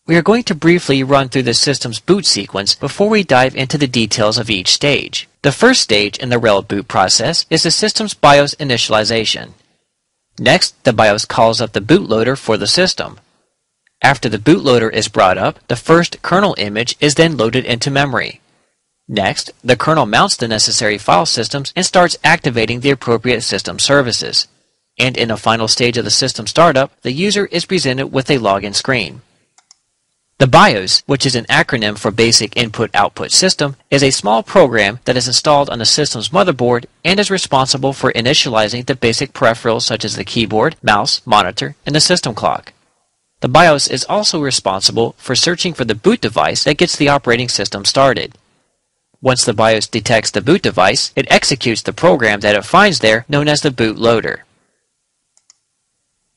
We are going to briefly run through the system's boot sequence before we dive into the details of each stage. The first stage in the RHEL boot process is the system's BIOS initialization. Next, the BIOS calls up the bootloader for the system. After the bootloader is brought up, the first kernel image is then loaded into memory. Next, the kernel mounts the necessary file systems and starts activating the appropriate system services. And in a final stage of the system startup, the user is presented with a login screen. The BIOS, which is an acronym for Basic Input-Output System, is a small program that is installed on the system's motherboard and is responsible for initializing the basic peripherals such as the keyboard, mouse, monitor, and the system clock. The BIOS is also responsible for searching for the boot device that gets the operating system started. Once the BIOS detects the boot device, it executes the program that it finds there, known as the bootloader.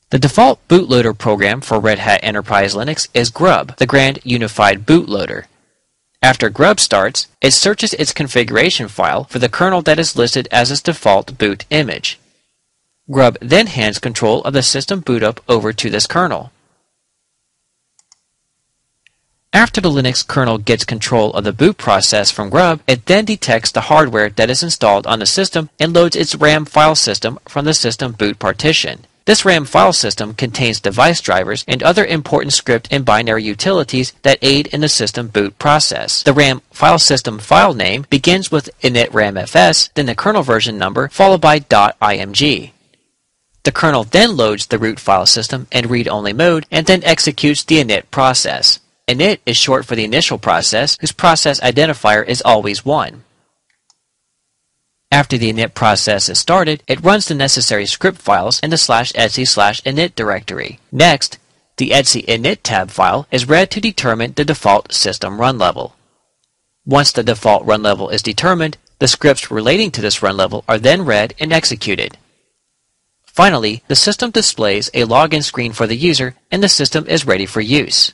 The default bootloader program for Red Hat Enterprise Linux is Grub, the Grand Unified Bootloader. After Grub starts, it searches its configuration file for the kernel that is listed as its default boot image. Grub then hands control of the system boot up over to this kernel. After the Linux kernel gets control of the boot process from Grub, it then detects the hardware that is installed on the system and loads its RAM file system from the system boot partition. This RAM file system contains device drivers and other important script and binary utilities that aid in the system boot process. The RAM file system file name begins with initramfs, then the kernel version number, followed by .img. The kernel then loads the root file system in read-only mode and then executes the init process. Init is short for the initial process, whose process identifier is always 1. After the init process is started, it runs the necessary script files in the /etc/init directory. Next, the etc init tab file is read to determine the default system run level. Once the default run level is determined, the scripts relating to this run level are then read and executed. Finally, the system displays a login screen for the user and the system is ready for use.